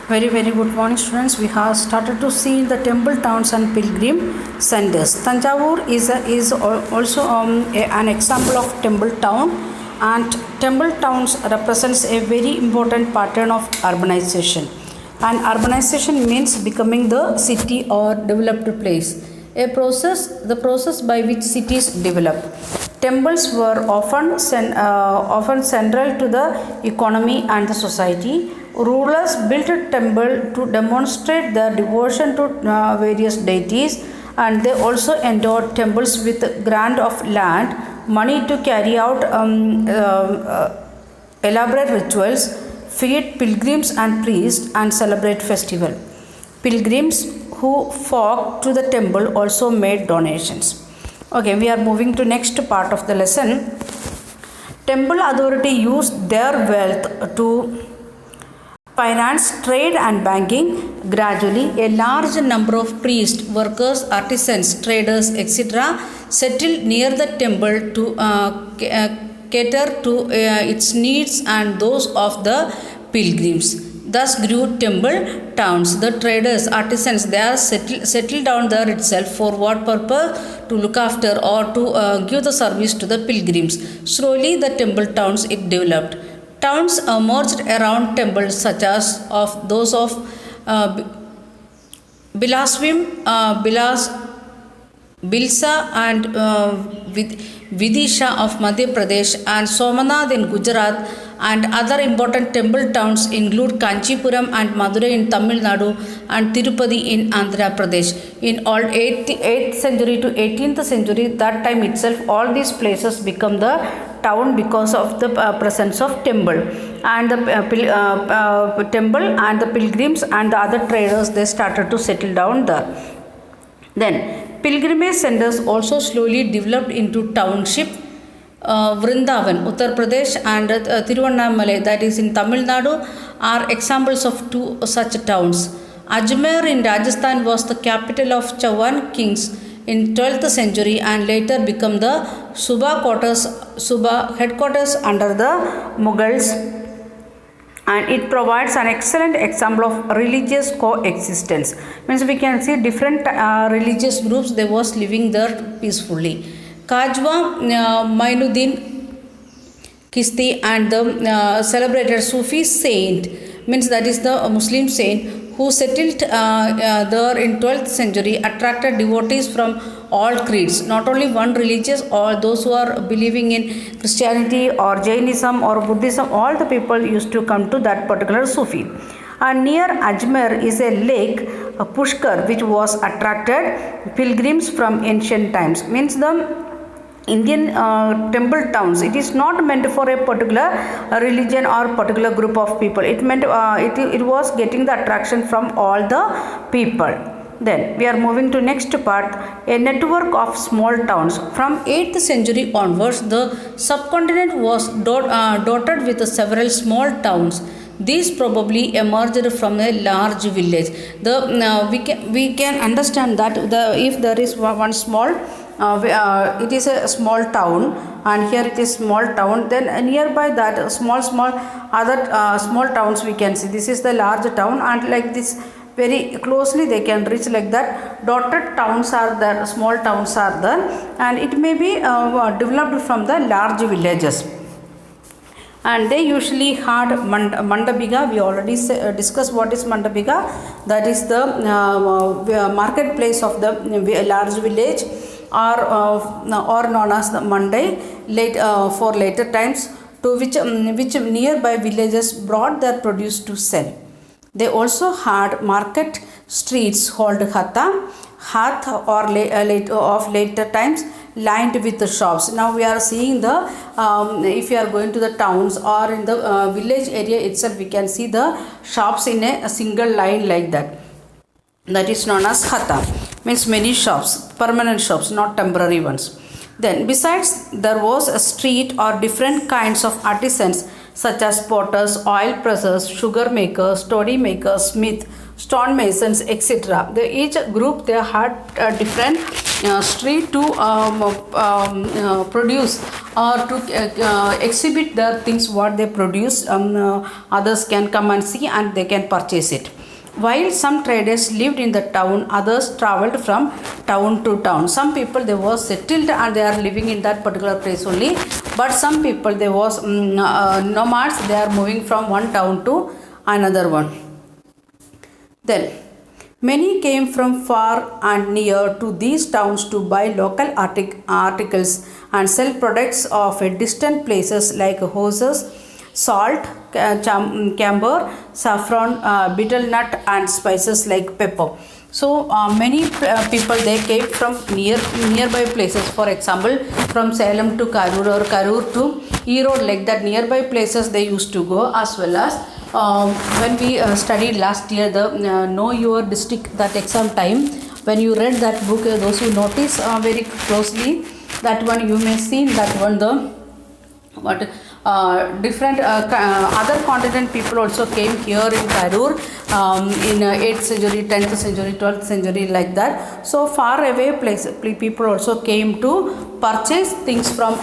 Very good morning, students. We have started to see the temple towns and pilgrim centers. Tanjavur is also an example of temple town, and temple towns represents a very important pattern of urbanization. And urbanization means becoming the city or developed place. The process by which cities develop. Temples were often central to the economy and the society. Rulers built a temple to demonstrate their devotion to various deities, and they also endowed temples with grant of land, money to carry out elaborate rituals, feed pilgrims and priests, and celebrate festival. Pilgrims who flocked to the temple also made donations. Okay, we are moving to next part of the lesson. Temple authority used their wealth to finance trade and banking. Gradually, a large number of priests, workers, artisans, traders, etc., settled near the temple to cater to its needs and those of the pilgrims. Thus grew temple towns. The traders, artisans, they are settled down there itself. For what purpose? To look after or to give the service to the pilgrims. Slowly, the temple towns it developed. Towns emerged around temples such as of those of Bilaswim, Bilsa and Vidisha of Madhya Pradesh and Somanath in Gujarat, and other important temple towns include Kanchipuram and Madurai in Tamil Nadu and Tirupati in Andhra Pradesh. In all 8th century to 18th century, that time itself, all these places become the town because of the presence of temple, and the temple and the pilgrims and the other traders, they started to settle down there. Then pilgrimage centers also slowly developed into township. Vrindavan, Uttar Pradesh, and Tiruvannamalai, that is in Tamil Nadu, are examples of two such towns. Ajmer in Rajasthan was the capital of Chawan kings in 12th century and later became the Suba headquarters under the Mughals, and it provides an excellent example of religious coexistence. Means we can see different religious groups, they was living there peacefully. Kajwa Mainuddin Kisti and the celebrated Sufi saint, means that is the Muslim saint who settled there in 12th century, attracted devotees from all creeds, not only one religious, or those who are believing in Christianity or Jainism or Buddhism, all the people used to come to that particular Sufi. And near Ajmer is a lake, a Pushkar, which was attracted pilgrims from ancient times. Means the Indian temple towns, it is not meant for a particular religion or particular group of people. It meant it was getting the attraction from all the people. Then we are moving to next part, a network of small towns. From 8th century onwards, the subcontinent was dotted with several small towns. These probably emerged from a large village. We can understand that if there is one small it is a small town, and here it is small town, then nearby that small other small towns we can see. This is the large town, and like this very closely they can reach, like that dotted towns are there, small towns are there, and it may be developed from the large villages. And they usually had Mandabiga. We already discussed what is Mandabiga. That is the marketplace of the large village, or known as the Monday for later times, to which nearby villages brought their produce to sell. They also had market streets called Hath or of later times, lined with the shops. Now we are seeing the if you are going to the towns or in the village area itself, we can see the shops in a single line like that. That is known as Hatha. Means many shops, permanent shops, not temporary ones. Then besides, there was a street or different kinds of artisans such as potters, oil pressers, sugar makers, story makers, smith, stone masons, etc. Each group they had a different street to produce or to exhibit the things what they produce. Others can come and see and they can purchase it. While some traders lived in the town, others traveled from town to town. Some people they were settled and they are living in that particular place only. But some people they was nomads. They are moving from one town to another one. Then many came from far and near to these towns to buy local articles and sell products of distant places like horses, salt, camber, saffron, betel nut, and spices like pepper. So many people they came from nearby places. For example, from Salem to Karur or Karur to Erode, like that nearby places they used to go. As well as when we studied last year the Know Your District, that exam time, when you read that book, those who notice very closely that one, you may see that one the what different other continent people also came here in Karur in 8th century, 10th century, 12th century, like that. So far away people also came to purchase things from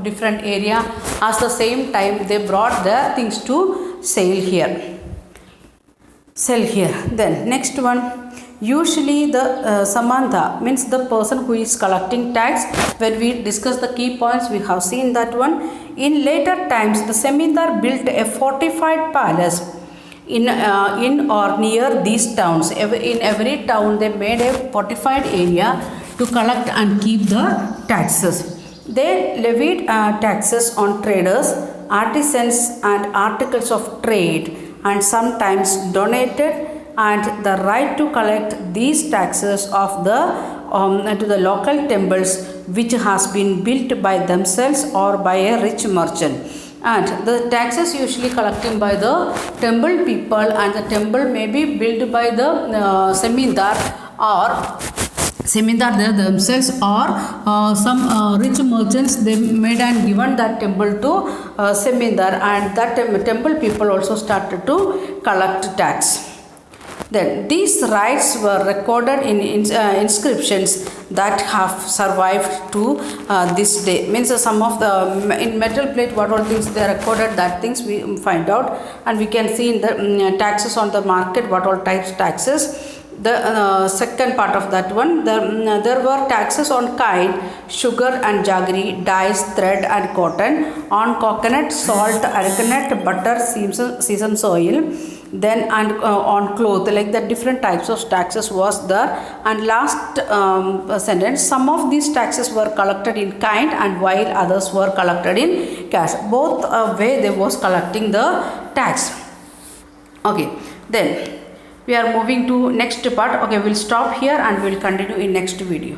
different area. At the same time they brought their things to sell here. Then next one. Usually the Samantha means the person who is collecting tax. When we discuss the key points, we have seen that one. In later times, the Semindar built a fortified palace in or near these towns. In every town, they made a fortified area to collect and keep the taxes. They levied taxes on traders, artisans, and articles of trade, and sometimes donated and the right to collect these taxes of the to the local temples which has been built by themselves or by a rich merchant. And the taxes usually collected by the temple people, and the temple may be built by the Semindar they themselves, or some rich merchants they made and given that temple to Semindar, and that temple people also started to collect tax. Then these rites were recorded in inscriptions that have survived to this day. Means some of the in metal plate what all things they recorded, that things we find out, and we can see in the taxes on the market what all types taxes. The second part of that one, there were taxes on kine, sugar and jaggery, dyes, thread and cotton, on coconut, salt, coconut, butter, sesame oil, then and on cloth, like the different types of taxes was there. And last sentence, some of these taxes were collected in kind and while others were collected in cash. Both way they was collecting the tax. Okay, then we are moving to next part. Okay, we'll stop here and we'll continue in next video.